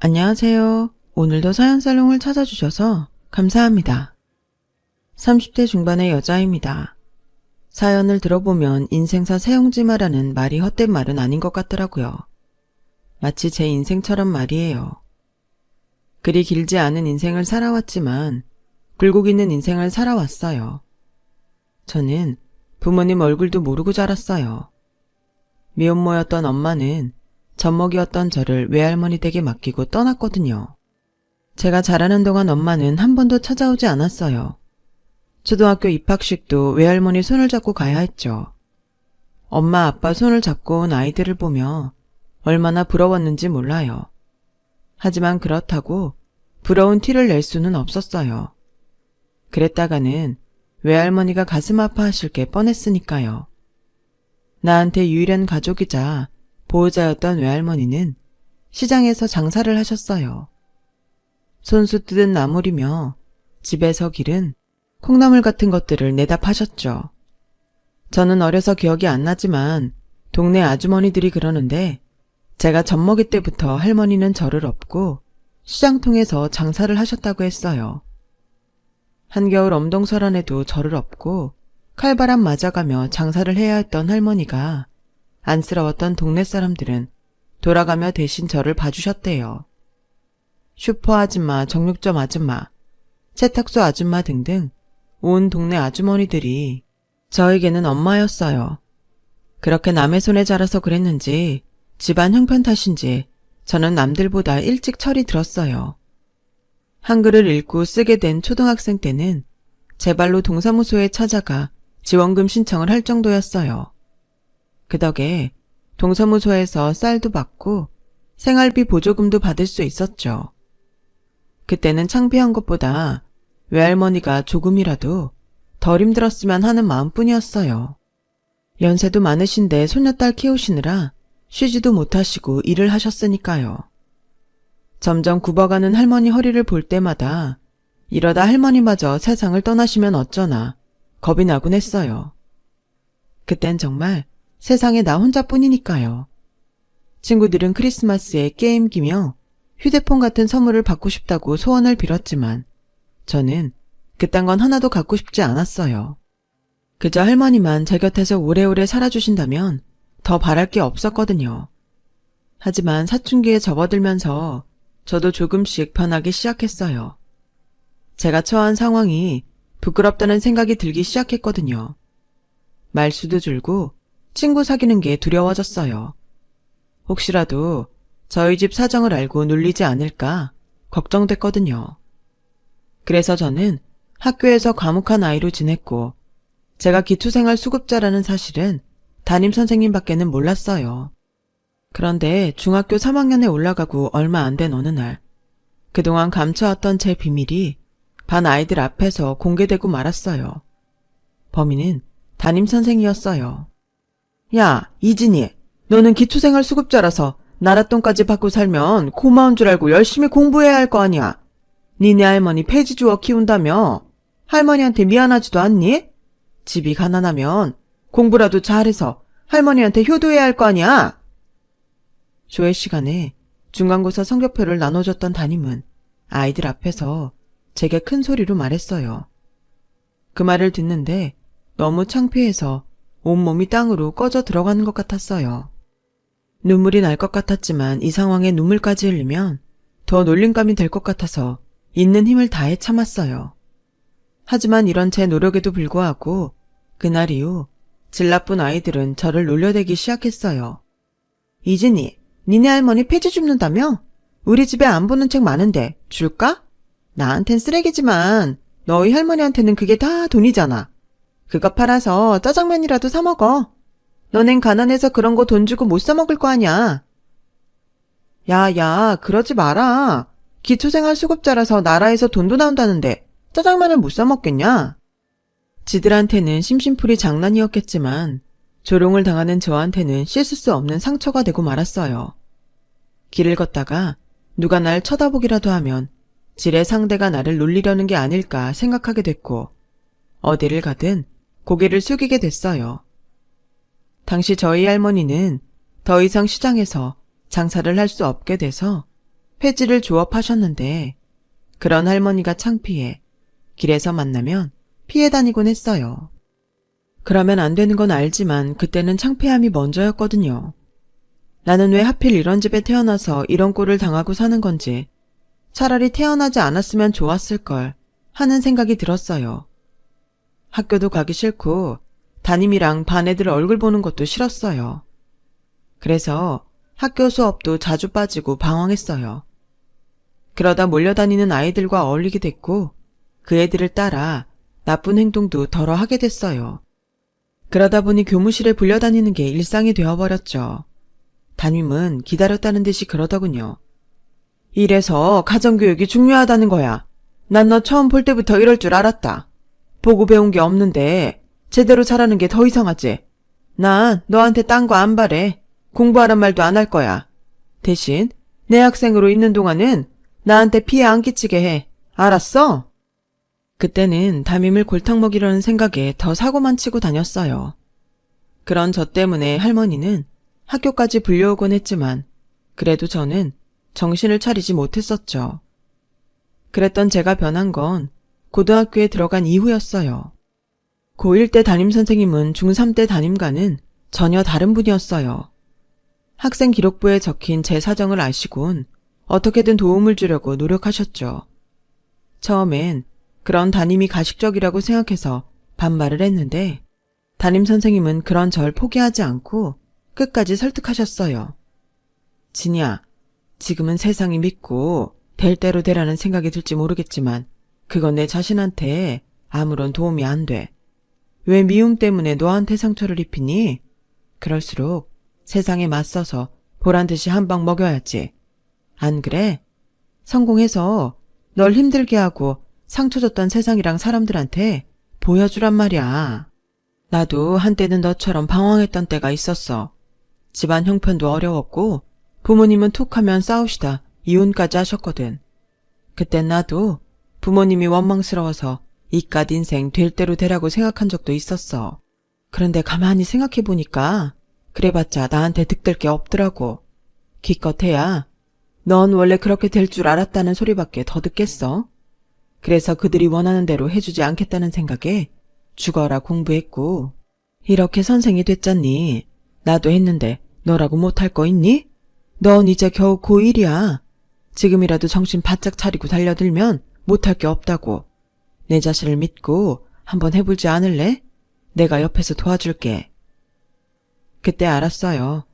안녕하세요. 오늘도 사연살롱을 찾아주셔서 감사합니다. 30대 중반의 여자입니다. 사연을 들어보면 인생사 세옹지마라는 말이 헛된 말은 아닌 것 같더라고요. 마치 제 인생처럼 말이에요. 그리 길지 않은 인생을 살아왔지만 굴곡 있는 인생을 살아왔어요. 저는 부모님 얼굴도 모르고 자랐어요. 미혼모였던 엄마는 젖먹이었던 저를 외할머니 댁에 맡기고 떠났거든요. 제가 자라는 동안 엄마는 한 번도 찾아오지 않았어요. 초등학교 입학식도 외할머니 손을 잡고 가야 했죠. 엄마 아빠 손을 잡고 온 아이들을 보며 얼마나 부러웠는지 몰라요. 하지만 그렇다고 부러운 티를 낼 수는 없었어요. 그랬다가는 외할머니가 가슴 아파하실 게 뻔했으니까요. 나한테 유일한 가족이자 보호자였던 외할머니는 시장에서 장사를 하셨어요. 손수 뜯은 나물이며 집에서 기른 콩나물 같은 것들을 내다 파셨죠. 저는 어려서 기억이 안 나지만 동네 아주머니들이 그러는데 제가 젖먹이 때부터 할머니는 저를 업고 시장통에서 장사를 하셨다고 했어요. 한겨울 엄동설안에도 저를 업고 칼바람 맞아가며 장사를 해야 했던 할머니가 안쓰러웠던 동네 사람들은 돌아가며 대신 저를 봐주셨대요. 슈퍼 아줌마, 정육점 아줌마, 세탁소 아줌마 등등 온 동네 아주머니들이 저에게는 엄마였어요. 그렇게 남의 손에 자라서 그랬는지 집안 형편 탓인지 저는 남들보다 일찍 철이 들었어요. 한글을 읽고 쓰게 된 초등학생 때는 제 발로 동사무소에 찾아가 지원금 신청을 할 정도였어요. 그 덕에 동사무소에서 쌀도 받고 생활비 보조금도 받을 수 있었죠. 그때는 창피한 것보다 외할머니가 조금이라도 덜 힘들었으면 하는 마음뿐이었어요. 연세도 많으신데 손녀딸 키우시느라 쉬지도 못하시고 일을 하셨으니까요. 점점 굽어가는 할머니 허리를 볼 때마다 이러다 할머니마저 세상을 떠나시면 어쩌나 겁이 나곤 했어요. 그땐 정말 세상에 나 혼자뿐이니까요. 친구들은 크리스마스에 게임기며 휴대폰 같은 선물을 받고 싶다고 소원을 빌었지만 저는 그딴 건 하나도 갖고 싶지 않았어요. 그저 할머니만 제 곁에서 오래오래 살아주신다면 더 바랄 게 없었거든요. 하지만 사춘기에 접어들면서 저도 조금씩 변하기 시작했어요. 제가 처한 상황이 부끄럽다는 생각이 들기 시작했거든요. 말수도 줄고 친구 사귀는 게 두려워졌어요. 혹시라도 저희 집 사정을 알고 눌리지 않을까 걱정됐거든요. 그래서 저는 학교에서 과묵한 아이로 지냈고 제가 기초생활 수급자라는 사실은 담임선생님밖에는 몰랐어요. 그런데 중학교 3학년에 올라가고 얼마 안 된 어느 날 그동안 감춰왔던 제 비밀이 반 아이들 앞에서 공개되고 말았어요. 범인은 담임선생이었어요. 야, 이진이, 너는 기초생활 수급자라서 나랏돈까지 받고 살면 고마운 줄 알고 열심히 공부해야 할 거 아니야. 니네 할머니 폐지 주워 키운다며 할머니한테 미안하지도 않니? 집이 가난하면 공부라도 잘해서 할머니한테 효도해야 할 거 아니야. 조회 시간에 중간고사 성적표를 나눠줬던 담임은 아이들 앞에서 제게 큰 소리로 말했어요. 그 말을 듣는데 너무 창피해서 온몸이 땅으로 꺼져 들어가는 것 같았어요. 눈물이 날 것 같았지만 이 상황에 눈물까지 흘리면 더 놀림감이 될 것 같아서 있는 힘을 다해 참았어요. 하지만 이런 제 노력에도 불구하고 그날 이후 질 나쁜 아이들은 저를 놀려대기 시작했어요. 이진이, 니네 할머니 폐지 줍는다며? 우리 집에 안 보는 책 많은데 줄까? 나한텐 쓰레기지만 너희 할머니한테는 그게 다 돈이잖아. 그거 팔아서 짜장면이라도 사 먹어. 너넨 가난해서 그런 거 돈 주고 못 사 먹을 거 아냐. 야, 그러지 마라. 기초생활 수급자라서 나라에서 돈도 나온다는데 짜장면을 못 사 먹겠냐? 지들한테는 심심풀이 장난이었겠지만 조롱을 당하는 저한테는 씻을 수 없는 상처가 되고 말았어요. 길을 걷다가 누가 날 쳐다보기라도 하면 지레 상대가 나를 놀리려는 게 아닐까 생각하게 됐고 어디를 가든 고개를 숙이게 됐어요. 당시 저희 할머니는 더 이상 시장에서 장사를 할 수 없게 돼서 폐지를 조업하셨는데 그런 할머니가 창피해 길에서 만나면 피해 다니곤 했어요. 그러면 안 되는 건 알지만 그때는 창피함이 먼저였거든요. 나는 왜 하필 이런 집에 태어나서 이런 꼴을 당하고 사는 건지, 차라리 태어나지 않았으면 좋았을걸 하는 생각이 들었어요. 학교도 가기 싫고 담임이랑 반 애들 얼굴 보는 것도 싫었어요. 그래서 학교 수업도 자주 빠지고 방황했어요. 그러다 몰려다니는 아이들과 어울리게 됐고 그 애들을 따라 나쁜 행동도 덜어 하게 됐어요. 그러다 보니 교무실에 불려다니는 게 일상이 되어버렸죠. 담임은 기다렸다는 듯이 그러더군요. 이래서 가정교육이 중요하다는 거야. 난 너 처음 볼 때부터 이럴 줄 알았다. 보고 배운 게 없는데 제대로 잘하는 게 더 이상하지. 난 너한테 딴 거 안 바래. 공부하란 말도 안 할 거야. 대신 내 학생으로 있는 동안은 나한테 피해 안 끼치게 해. 알았어? 그때는 담임을 골탕 먹이려는 생각에 더 사고만 치고 다녔어요. 그런 저 때문에 할머니는 학교까지 불려오곤 했지만 그래도 저는 정신을 차리지 못했었죠. 그랬던 제가 변한 건 고등학교에 들어간 이후였어요. 고1 때 담임선생님은 중3 때 담임과는 전혀 다른 분이었어요. 학생 기록부에 적힌 제 사정을 아시곤 어떻게든 도움을 주려고 노력하셨죠. 처음엔 그런 담임이 가식적이라고 생각해서 반발을 했는데 담임선생님은 그런 절 포기하지 않고 끝까지 설득하셨어요. 진이야, 지금은 세상이 믿고 될 대로 되라는 생각이 들지 모르겠지만 그건 내 자신한테 아무런 도움이 안 돼. 왜 미움 때문에 너한테 상처를 입히니? 그럴수록 세상에 맞서서 보란듯이 한 방 먹여야지. 안 그래? 성공해서 널 힘들게 하고 상처 줬던 세상이랑 사람들한테 보여주란 말이야. 나도 한때는 너처럼 방황했던 때가 있었어. 집안 형편도 어려웠고 부모님은 툭하면 싸우시다 이혼까지 하셨거든. 그땐 나도 부모님이 원망스러워서 이깟 인생 될 대로 되라고 생각한 적도 있었어. 그런데 가만히 생각해보니까 그래봤자 나한테 득될 게 없더라고. 기껏해야 넌 원래 그렇게 될 줄 알았다는 소리밖에 더 듣겠어. 그래서 그들이 원하는 대로 해주지 않겠다는 생각에 죽어라 공부했고 이렇게 선생이 됐잖니. 나도 했는데 너라고 못할 거 있니? 넌 이제 겨우 고1이야. 지금이라도 정신 바짝 차리고 달려들면 못할 게 없다고. 내 자신을 믿고 한번 해보지 않을래? 내가 옆에서 도와줄게. 그때 알았어요.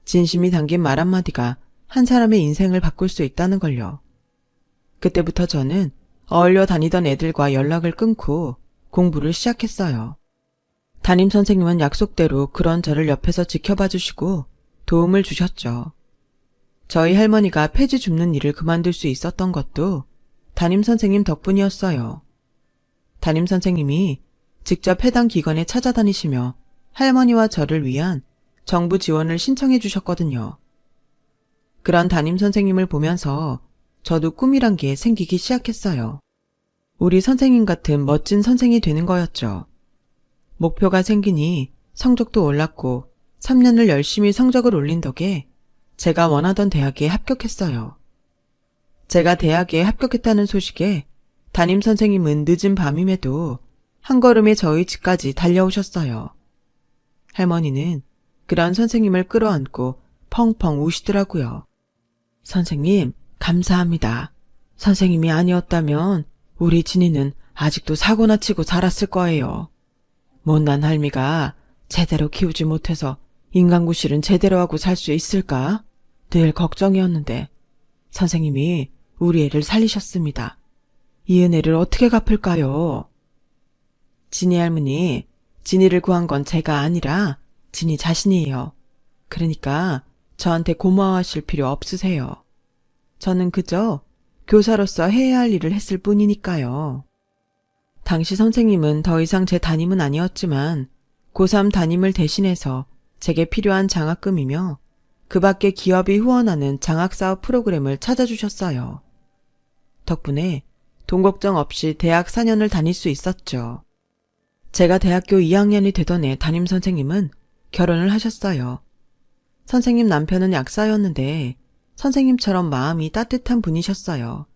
진심이 담긴 말 한마디가 한 사람의 인생을 바꿀 수 있다는 걸요. 그때부터 저는 어울려 다니던 애들과 연락을 끊고 공부를 시작했어요. 담임선생님은 약속대로 그런 저를 옆에서 지켜봐 주시고 도움을 주셨죠. 저희 할머니가 폐지 줍는 일을 그만둘 수 있었던 것도 담임선생님 덕분이었어요. 담임선생님이 직접 해당 기관에 찾아다니시며 할머니와 저를 위한 정부 지원을 신청해 주셨거든요. 그런 담임선생님을 보면서 저도 꿈이란 게 생기기 시작했어요. 우리 선생님 같은 멋진 선생이 되는 거였죠. 목표가 생기니 성적도 올랐고 3년을 열심히 성적을 올린 덕에 제가 원하던 대학에 합격했어요. 제가 대학에 합격했다는 소식에 담임선생님은 늦은 밤임에도 한 걸음에 저희 집까지 달려오셨어요. 할머니는 그런 선생님을 끌어안고 펑펑 우시더라고요. 선생님, 감사합니다. 선생님이 아니었다면 우리 진이는 아직도 사고나 치고 자랐을 거예요. 못난 할미가 제대로 키우지 못해서 인간구실은 제대로 하고 살 수 있을까? 늘 걱정이었는데 선생님이 우리 애를 살리셨습니다. 이 은혜를 어떻게 갚을까요? 진이 할머니, 진이를 구한 건 제가 아니라 진이 자신이에요. 그러니까 저한테 고마워하실 필요 없으세요. 저는 그저 교사로서 해야 할 일을 했을 뿐이니까요. 당시 선생님은 더 이상 제 담임은 아니었지만 고3 담임을 대신해서 제게 필요한 장학금이며 그 밖에 기업이 후원하는 장학사업 프로그램을 찾아주셨어요. 덕분에 돈 걱정 없이 대학 4년을 다닐 수 있었죠. 제가 대학교 2학년이 되던 해 담임선생님은 결혼을 하셨어요. 선생님 남편은 약사였는데 선생님처럼 마음이 따뜻한 분이셨어요.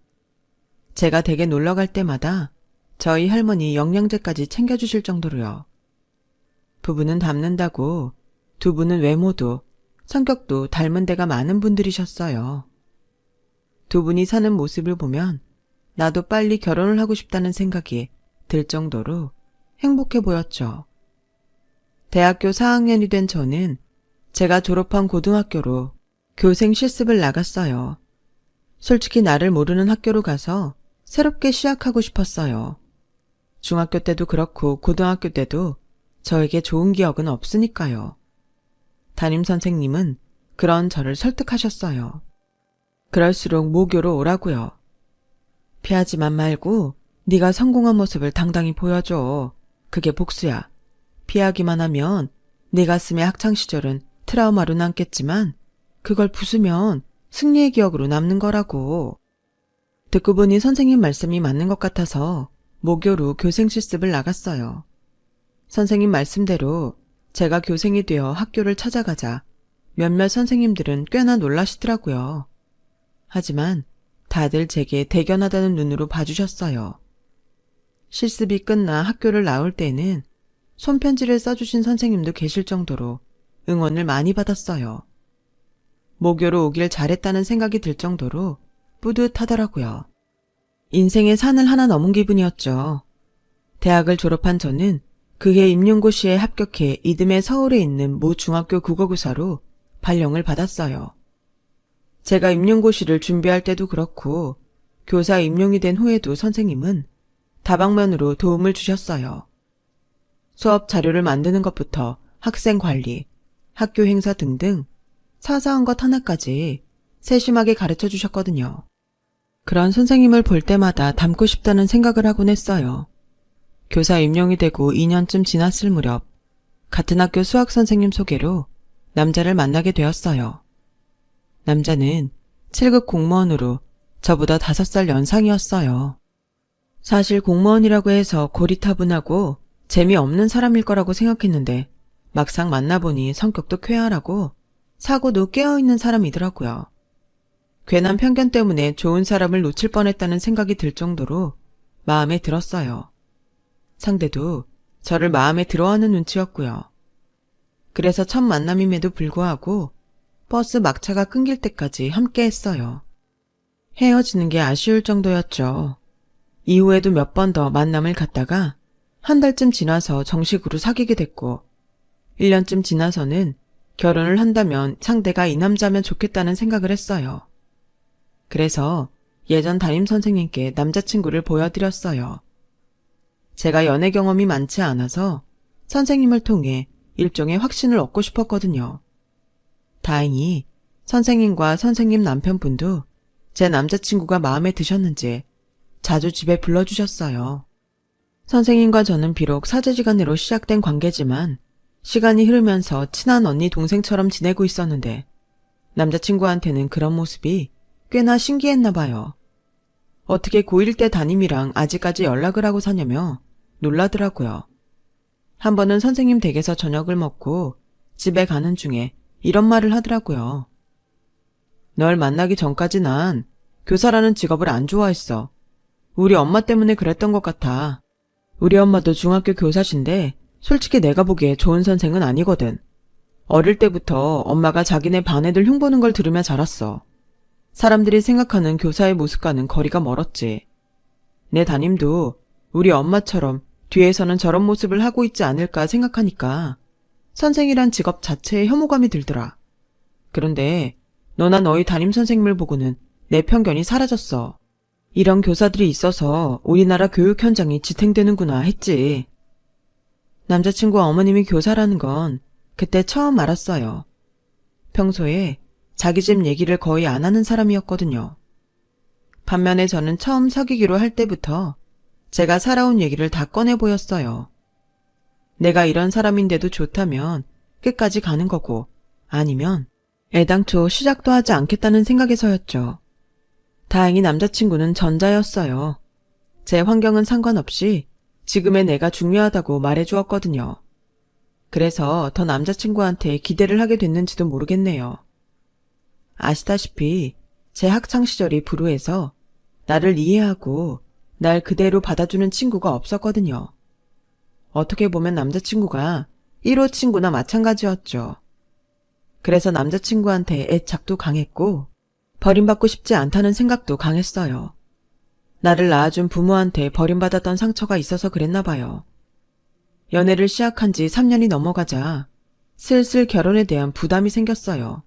제가 댁에 놀러 갈 때마다 저희 할머니 영양제까지 챙겨주실 정도로요. 부부는 닮는다고 두 분은 외모도 성격도 닮은 데가 많은 분들이셨어요. 두 분이 사는 모습을 보면 나도 빨리 결혼을 하고 싶다는 생각이 들 정도로 행복해 보였죠. 대학교 4학년이 된 저는 제가 졸업한 고등학교로 교생 실습을 나갔어요. 솔직히 나를 모르는 학교로 가서 새롭게 시작하고 싶었어요. 중학교 때도 그렇고 고등학교 때도 저에게 좋은 기억은 없으니까요. 담임선생님은 그런 저를 설득하셨어요. 그럴수록 모교로 오라고요. 피하지만 말고 네가 성공한 모습을 당당히 보여줘. 그게 복수야. 피하기만 하면 네 가슴의 학창시절은 트라우마로 남겠지만 그걸 부수면 승리의 기억으로 남는 거라고. 듣고 보니 선생님 말씀이 맞는 것 같아서 모교로 교생 실습을 나갔어요. 선생님 말씀대로 제가 교생이 되어 학교를 찾아가자 몇몇 선생님들은 꽤나 놀라시더라고요. 하지만 다들 제게 대견하다는 눈으로 봐주셨어요. 실습이 끝나 학교를 나올 때는 손편지를 써주신 선생님도 계실 정도로 응원을 많이 받았어요. 모교로 오길 잘했다는 생각이 들 정도로 뿌듯하더라고요. 인생의 산을 하나 넘은 기분이었죠. 대학을 졸업한 저는 그해 임용고시에 합격해 이듬해 서울에 있는 모 중학교 국어교사로 발령을 받았어요. 제가 임용고시를 준비할 때도 그렇고 교사 임용이 된 후에도 선생님은 다방면으로 도움을 주셨어요. 수업 자료를 만드는 것부터 학생 관리, 학교 행사 등등 사소한 것 하나까지 세심하게 가르쳐 주셨거든요. 그런 선생님을 볼 때마다 닮고 싶다는 생각을 하곤 했어요. 교사 임용이 되고 2년쯤 지났을 무렵 같은 학교 수학 선생님 소개로 남자를 만나게 되었어요. 남자는 7급 공무원으로 저보다 5살 연상이었어요. 사실 공무원이라고 해서 고리타분하고 재미없는 사람일 거라고 생각했는데 막상 만나보니 성격도 쾌활하고 사고도 깨어있는 사람이더라고요. 괜한 편견 때문에 좋은 사람을 놓칠 뻔했다는 생각이 들 정도로 마음에 들었어요. 상대도 저를 마음에 들어하는 눈치였고요. 그래서 첫 만남임에도 불구하고 버스 막차가 끊길 때까지 함께 했어요. 헤어지는 게 아쉬울 정도였죠. 이후에도 몇 번 더 만남을 갖다가 한 달쯤 지나서 정식으로 사귀게 됐고 1년쯤 지나서는 결혼을 한다면 상대가 이 남자면 좋겠다는 생각을 했어요. 그래서 예전 담임선생님께 남자친구를 보여드렸어요. 제가 연애 경험이 많지 않아서 선생님을 통해 일종의 확신을 얻고 싶었거든요. 다행히 선생님과 선생님 남편분도 제 남자친구가 마음에 드셨는지 자주 집에 불러주셨어요. 선생님과 저는 비록 사제지간으로 시작된 관계지만 시간이 흐르면서 친한 언니 동생처럼 지내고 있었는데 남자친구한테는 그런 모습이 꽤나 신기했나 봐요. 어떻게 고1 때 담임이랑 아직까지 연락을 하고 사냐며 놀라더라고요. 한 번은 선생님 댁에서 저녁을 먹고 집에 가는 중에 이런 말을 하더라고요. 널 만나기 전까지 난 교사라는 직업을 안 좋아했어. 우리 엄마 때문에 그랬던 것 같아. 우리 엄마도 중학교 교사신데 솔직히 내가 보기에 좋은 선생은 아니거든. 어릴 때부터 엄마가 자기네 반 애들 흉보는 걸 들으며 자랐어. 사람들이 생각하는 교사의 모습과는 거리가 멀었지. 내 담임도 우리 엄마처럼 뒤에서는 저런 모습을 하고 있지 않을까 생각하니까 선생이란 직업 자체에 혐오감이 들더라. 그런데 너나 너희 담임선생님을 보고는 내 편견이 사라졌어. 이런 교사들이 있어서 우리나라 교육 현장이 지탱되는구나 했지. 남자친구 어머님이 교사라는 건 그때 처음 알았어요. 평소에 자기 집 얘기를 거의 안 하는 사람이었거든요. 반면에 저는 처음 사귀기로 할 때부터 제가 살아온 얘기를 다 꺼내 보였어요. 내가 이런 사람인데도 좋다면 끝까지 가는 거고 아니면 애당초 시작도 하지 않겠다는 생각에서였죠. 다행히 남자친구는 전자였어요. 제 환경은 상관없이 지금의 내가 중요하다고 말해주었거든요. 그래서 더 남자친구한테 기대를 하게 됐는지도 모르겠네요. 아시다시피 제 학창시절이 불우해서 나를 이해하고 날 그대로 받아주는 친구가 없었거든요. 어떻게 보면 남자친구가 1호 친구나 마찬가지였죠. 그래서 남자친구한테 애착도 강했고 버림받고 싶지 않다는 생각도 강했어요. 나를 낳아준 부모한테 버림받았던 상처가 있어서 그랬나 봐요. 연애를 시작한 지 3년이 넘어가자 슬슬 결혼에 대한 부담이 생겼어요.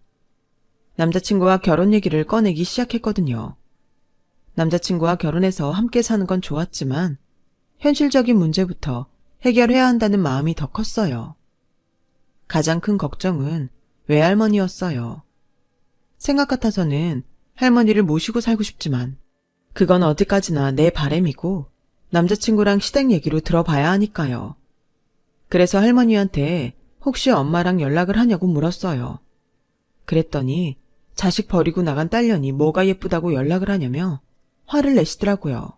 남자친구와 결혼 얘기를 꺼내기 시작했거든요. 남자친구와 결혼해서 함께 사는 건 좋았지만 현실적인 문제부터 해결해야 한다는 마음이 더 컸어요. 가장 큰 걱정은 외할머니였어요. 생각 같아서는 할머니를 모시고 살고 싶지만 그건 어디까지나 내 바람이고 남자친구랑 시댁 얘기로 들어봐야 하니까요. 그래서 할머니한테 혹시 엄마랑 연락을 하냐고 물었어요. 그랬더니 자식 버리고 나간 딸년이 뭐가 예쁘다고 연락을 하냐며 화를 내시더라고요.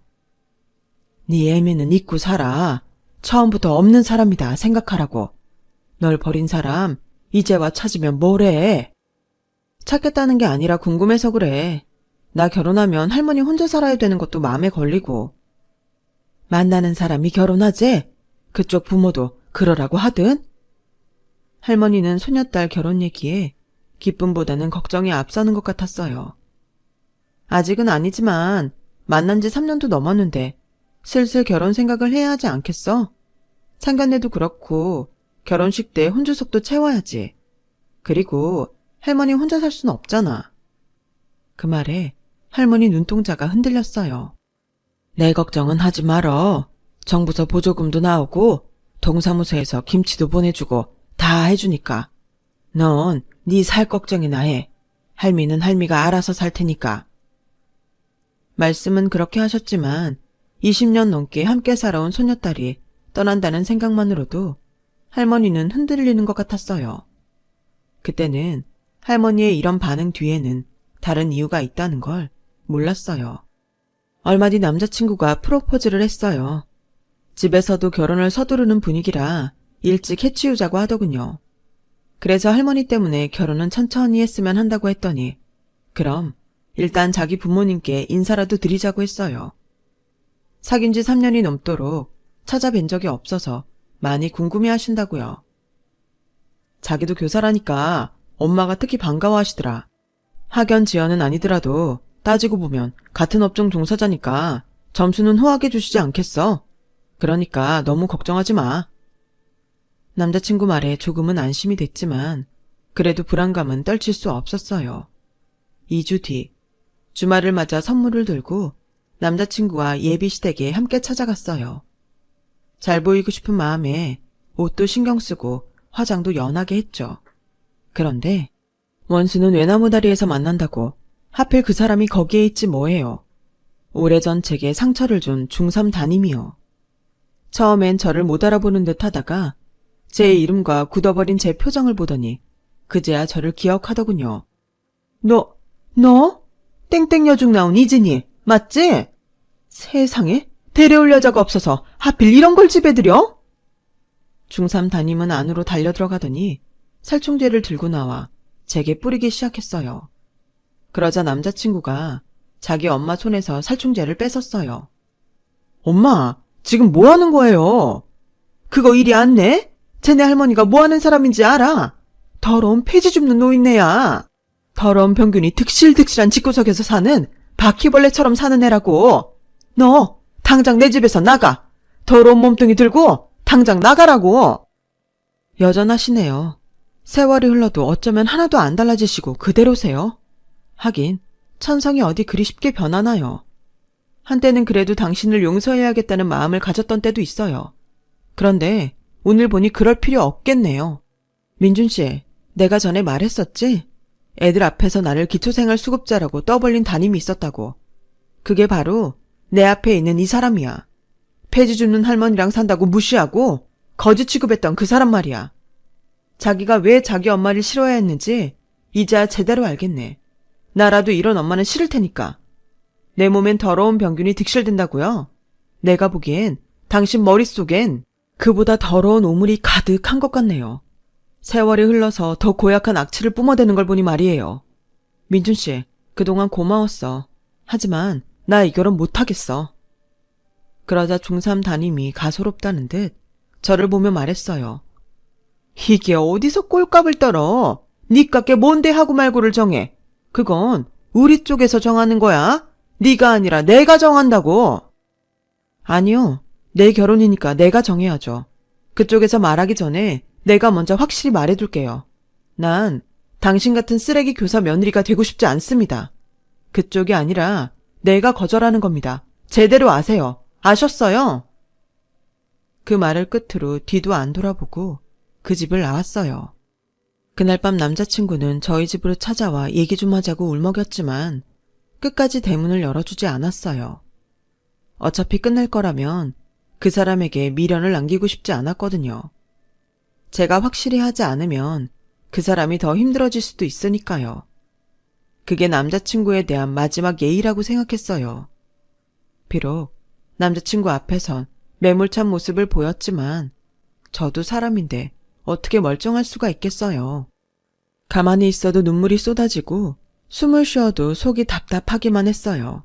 네 애매는 잊고 살아. 처음부터 없는 사람이다 생각하라고. 널 버린 사람 이제 와 찾으면 뭐래. 찾겠다는 게 아니라 궁금해서 그래. 나 결혼하면 할머니 혼자 살아야 되는 것도 마음에 걸리고. 만나는 사람이 결혼하지? 그쪽 부모도 그러라고 하든? 할머니는 소녀딸 결혼 얘기에 기쁨보다는 걱정이 앞서는 것 같았어요. 아직은 아니지만 만난 지 3년도 넘었는데 슬슬 결혼 생각을 해야 하지 않겠어? 상견례도 그렇고 결혼식 때 혼주석도 채워야지. 그리고 할머니 혼자 살 수는 없잖아. 그 말에 할머니 눈동자가 흔들렸어요. 내 걱정은 하지 말어. 정부서 보조금도 나오고 동사무소에서 김치도 보내주고 다 해주니까. 넌 네 살 걱정이나 해. 할미는 할미가 알아서 살 테니까. 말씀은 그렇게 하셨지만 20년 넘게 함께 살아온 소녀딸이 떠난다는 생각만으로도 할머니는 흔들리는 것 같았어요. 그때는 할머니의 이런 반응 뒤에는 다른 이유가 있다는 걸 몰랐어요. 얼마 뒤 남자친구가 프로포즈를 했어요. 집에서도 결혼을 서두르는 분위기라 일찍 해치우자고 하더군요. 그래서 할머니 때문에 결혼은 천천히 했으면 한다고 했더니 그럼 일단 자기 부모님께 인사라도 드리자고 했어요. 사귄 지 3년이 넘도록 찾아뵌 적이 없어서 많이 궁금해 하신다고요. 자기도 교사라니까 엄마가 특히 반가워하시더라. 학연 지연은 아니더라도 따지고 보면 같은 업종 종사자니까 점수는 후하게 주시지 않겠어? 그러니까 너무 걱정하지 마. 남자친구 말에 조금은 안심이 됐지만 그래도 불안감은 떨칠 수 없었어요. 2주 뒤 주말을 맞아 선물을 들고 남자친구와 예비시댁에 함께 찾아갔어요. 잘 보이고 싶은 마음에 옷도 신경 쓰고 화장도 연하게 했죠. 그런데 원수는 외나무 다리에서 만난다고 하필 그 사람이 거기에 있지 뭐예요. 오래전 제게 상처를 준 중3 담임이요. 처음엔 저를 못 알아보는 듯 하다가 제 이름과 굳어버린 제 표정을 보더니 그제야 저를 기억하더군요. 너? 땡땡여중 나온 이진이 맞지? 세상에 데려올 여자가 없어서 하필 이런 걸 집에 들여? 중3 담임은 안으로 달려들어가더니 살충제를 들고 나와 제게 뿌리기 시작했어요. 그러자 남자친구가 자기 엄마 손에서 살충제를 뺏었어요. 엄마, 지금 뭐 하는 거예요? 그거 이리 안 내? 쟤네 할머니가 뭐 하는 사람인지 알아? 더러운 폐지 줍는 노인네야. 더러운 병균이 득실득실한 집구석에서 사는 바퀴벌레처럼 사는 애라고. 너 당장 내 집에서 나가. 더러운 몸뚱이 들고 당장 나가라고. 여전하시네요. 세월이 흘러도 어쩌면 하나도 안 달라지시고 그대로세요. 하긴 천성이 어디 그리 쉽게 변하나요. 한때는 그래도 당신을 용서해야겠다는 마음을 가졌던 때도 있어요. 그런데 오늘 보니 그럴 필요 없겠네요. 민준 씨, 내가 전에 말했었지? 애들 앞에서 나를 기초생활 수급자라고 떠벌린 담임이 있었다고. 그게 바로 내 앞에 있는 이 사람이야. 폐지 줍는 할머니랑 산다고 무시하고 거지 취급했던 그 사람 말이야. 자기가 왜 자기 엄마를 싫어야 했는지 이제야 제대로 알겠네. 나라도 이런 엄마는 싫을 테니까. 내 몸엔 더러운 병균이 득실된다고요? 내가 보기엔 당신 머릿속엔 그보다 더러운 오물이 가득한 것 같네요. 세월이 흘러서 더 고약한 악취를 뿜어대는 걸 보니 말이에요. 민준씨, 그동안 고마웠어. 하지만 나 이 결혼 못하겠어. 그러자 중3 담임이 가소롭다는 듯 저를 보며 말했어요. 이게 어디서 꼴값을 떨어? 니깎게 뭔데 하고 말고를 정해. 그건 우리 쪽에서 정하는 거야. 네가 아니라 내가 정한다고. 아니요. 내 결혼이니까 내가 정해야죠. 그쪽에서 말하기 전에 내가 먼저 확실히 말해둘게요. 난 당신 같은 쓰레기 교사 며느리가 되고 싶지 않습니다. 그쪽이 아니라 내가 거절하는 겁니다. 제대로 아세요. 아셨어요? 그 말을 끝으로 뒤도 안 돌아보고 그 집을 나왔어요. 그날 밤 남자친구는 저희 집으로 찾아와 얘기 좀 하자고 울먹였지만 끝까지 대문을 열어주지 않았어요. 어차피 끝낼 거라면 그 사람에게 미련을 남기고 싶지 않았거든요. 제가 확실히 하지 않으면 그 사람이 더 힘들어질 수도 있으니까요. 그게 남자친구에 대한 마지막 예의라고 생각했어요. 비록 남자친구 앞에선 매몰찬 모습을 보였지만 저도 사람인데 어떻게 멀쩡할 수가 있겠어요. 가만히 있어도 눈물이 쏟아지고 숨을 쉬어도 속이 답답하기만 했어요.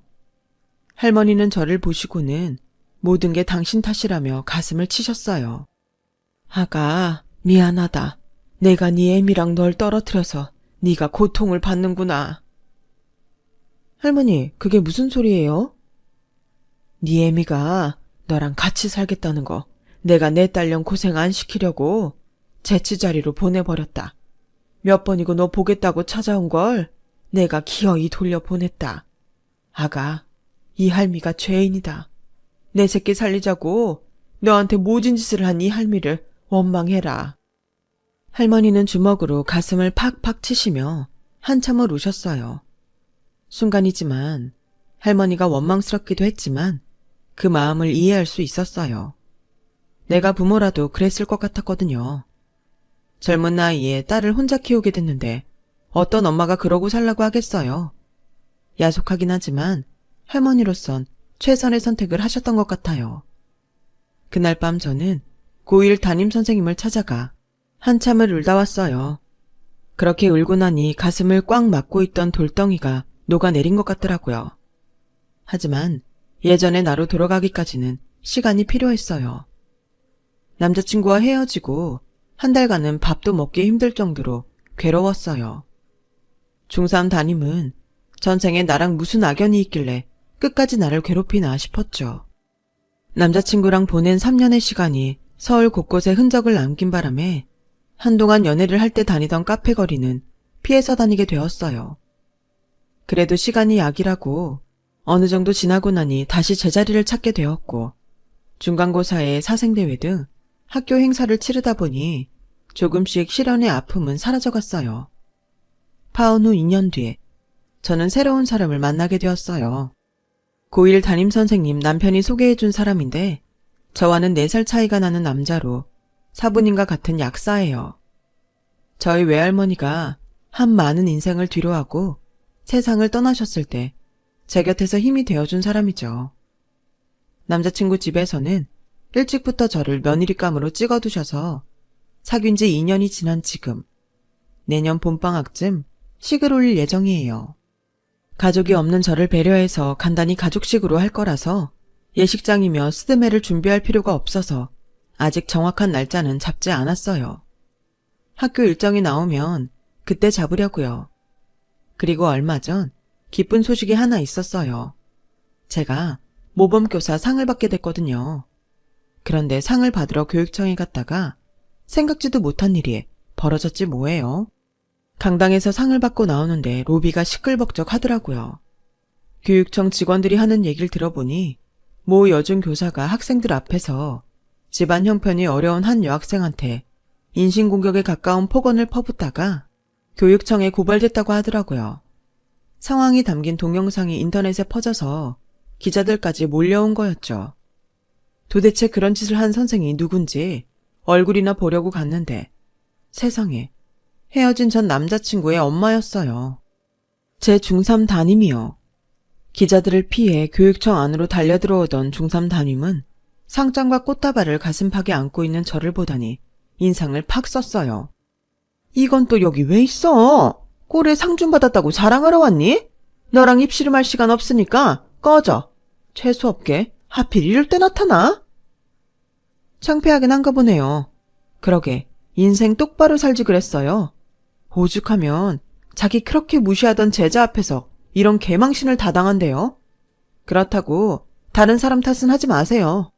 할머니는 저를 보시고는 모든 게 당신 탓이라며 가슴을 치셨어요. 아가, 미안하다. 내가 네 애미랑 널 떨어뜨려서 네가 고통을 받는구나. 할머니, 그게 무슨 소리예요? 네 애미가 너랑 같이 살겠다는 거 내가 내 딸년 고생 안 시키려고 재치자리로 보내버렸다. 몇 번이고 너 보겠다고 찾아온 걸 내가 기어이 돌려보냈다. 아가, 이 할미가 죄인이다. 내 새끼 살리자고 너한테 모진 짓을 한 이 할미를 원망해라. 할머니는 주먹으로 가슴을 팍팍 치시며 한참을 우셨어요. 순간이지만 할머니가 원망스럽기도 했지만 그 마음을 이해할 수 있었어요. 내가 부모라도 그랬을 것 같았거든요. 젊은 나이에 딸을 혼자 키우게 됐는데 어떤 엄마가 그러고 살라고 하겠어요. 야속하긴 하지만 할머니로선 최선의 선택을 하셨던 것 같아요. 그날 밤 저는 고1 담임선생님을 찾아가 한참을 울다 왔어요. 그렇게 울고 나니 가슴을 꽉 막고 있던 돌덩이가 녹아내린 것 같더라고요. 하지만 예전의 나로 돌아가기까지는 시간이 필요했어요. 남자친구와 헤어지고 한 달간은 밥도 먹기 힘들 정도로 괴로웠어요. 중3 담임은 전생에 나랑 무슨 악연이 있길래 끝까지 나를 괴롭히나 싶었죠. 남자친구랑 보낸 3년의 시간이 서울 곳곳에 흔적을 남긴 바람에 한동안 연애를 할 때 다니던 카페 거리는 피해서 다니게 되었어요. 그래도 시간이 약이라고 어느 정도 지나고 나니 다시 제자리를 찾게 되었고 중간고사에 사생대회 등 학교 행사를 치르다 보니 조금씩 시련의 아픔은 사라져갔어요. 파혼 후 2년 뒤에 저는 새로운 사람을 만나게 되었어요. 고1 담임선생님 남편이 소개해준 사람인데 저와는 4살 차이가 나는 남자로 사부님과 같은 약사예요. 저희 외할머니가 한 많은 인생을 뒤로하고 세상을 떠나셨을 때 제 곁에서 힘이 되어준 사람이죠. 남자친구 집에서는 일찍부터 저를 며느리감으로 찍어두셔서 사귄 지 2년이 지난 지금 내년 봄방학쯤 식을 올릴 예정이에요. 가족이 없는 저를 배려해서 간단히 가족식으로 할 거라서 예식장이며 스드메를 준비할 필요가 없어서 아직 정확한 날짜는 잡지 않았어요. 학교 일정이 나오면 그때 잡으려고요. 그리고 얼마 전 기쁜 소식이 하나 있었어요. 제가 모범교사 상을 받게 됐거든요. 그런데 상을 받으러 교육청에 갔다가 생각지도 못한 일이 벌어졌지 뭐예요. 강당에서 상을 받고 나오는데 로비가 시끌벅적 하더라고요. 교육청 직원들이 하는 얘기를 들어보니 모 여중 교사가 학생들 앞에서 집안 형편이 어려운 한 여학생한테 인신공격에 가까운 폭언을 퍼붓다가 교육청에 고발됐다고 하더라고요. 상황이 담긴 동영상이 인터넷에 퍼져서 기자들까지 몰려온 거였죠. 도대체 그런 짓을 한 선생이 누군지 얼굴이나 보려고 갔는데 세상에 헤어진 전 남자친구의 엄마였어요. 제 중3 담임이요. 기자들을 피해 교육청 안으로 달려들어오던 중3 담임은 상장과 꽃다발을 가슴팍에 안고 있는 저를 보더니 인상을 팍 썼어요. 이건 또 여기 왜 있어? 꼴에 상준 받았다고 자랑하러 왔니? 너랑 입씨름할 시간 없으니까 꺼져. 재수없게 하필 이럴 때 나타나? 창피하긴 한가 보네요. 그러게 인생 똑바로 살지 그랬어요. 오죽하면 자기 그렇게 무시하던 제자 앞에서 이런 개망신을 다 당한대요. 그렇다고 다른 사람 탓은 하지 마세요.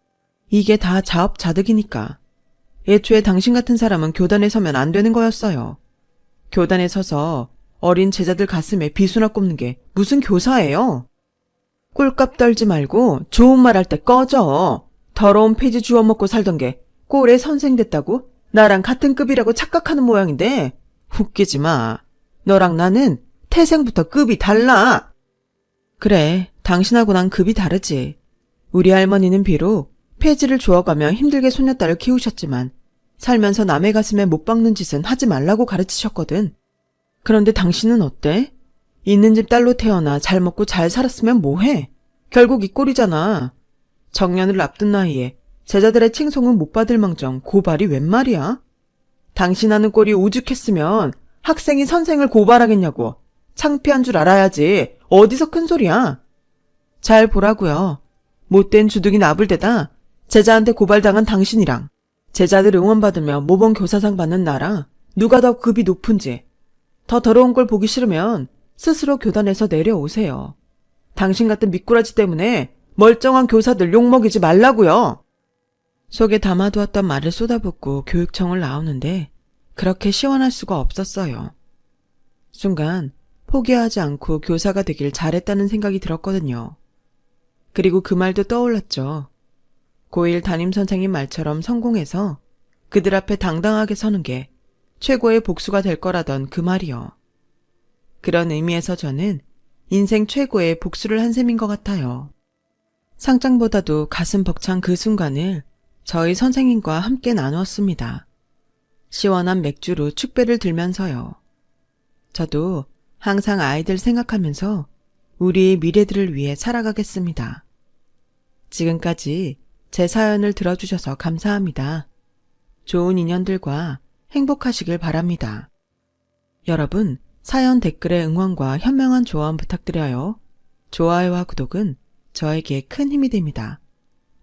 이게 다 자업자득이니까. 애초에 당신 같은 사람은 교단에 서면 안 되는 거였어요. 교단에 서서 어린 제자들 가슴에 비수나 꼽는 게 무슨 교사예요? 꼴값 떨지 말고 좋은 말 할 때 꺼져. 더러운 폐지 주워 먹고 살던 게 꼴에 선생 됐다고 나랑 같은 급이라고 착각하는 모양인데 웃기지 마. 너랑 나는 태생부터 급이 달라. 그래, 당신하고 난 급이 다르지. 우리 할머니는 비록 폐지를 주워가며 힘들게 손녀딸을 키우셨지만 살면서 남의 가슴에 못 박는 짓은 하지 말라고 가르치셨거든. 그런데 당신은 어때? 있는 집 딸로 태어나 잘 먹고 잘 살았으면 뭐해? 결국 이 꼴이잖아. 정년을 앞둔 나이에 제자들의 칭송은 못 받을 망정 고발이 웬 말이야? 당신 하는 꼴이 오죽했으면 학생이 선생을 고발하겠냐고. 창피한 줄 알아야지. 어디서 큰 소리야? 잘 보라고요. 못된 주둥이 나불대다 제자한테 고발당한 당신이랑 제자들 응원받으며 모범 교사상 받는 나랑 누가 더 급이 높은지 더 더러운 걸 보기 싫으면 스스로 교단에서 내려오세요. 당신 같은 미꾸라지 때문에 멀쩡한 교사들 욕먹이지 말라고요. 속에 담아두었던 말을 쏟아붓고 교육청을 나오는데 그렇게 시원할 수가 없었어요. 순간 포기하지 않고 교사가 되길 잘했다는 생각이 들었거든요. 그리고 그 말도 떠올랐죠. 고1 담임선생님 말처럼 성공해서 그들 앞에 당당하게 서는 게 최고의 복수가 될 거라던 그 말이요. 그런 의미에서 저는 인생 최고의 복수를 한 셈인 것 같아요. 상장보다도 가슴 벅찬 그 순간을 저희 선생님과 함께 나누었습니다. 시원한 맥주로 축배를 들면서요. 저도 항상 아이들 생각하면서 우리의 미래들을 위해 살아가겠습니다. 지금까지 제 사연을 들어주셔서 감사합니다. 좋은 인연들과 행복하시길 바랍니다. 여러분, 사연 댓글에 응원과 현명한 조언 부탁드려요. 좋아요와 구독은 저에게 큰 힘이 됩니다.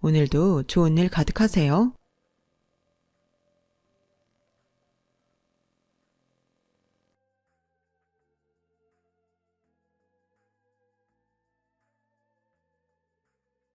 오늘도 좋은 일 가득하세요.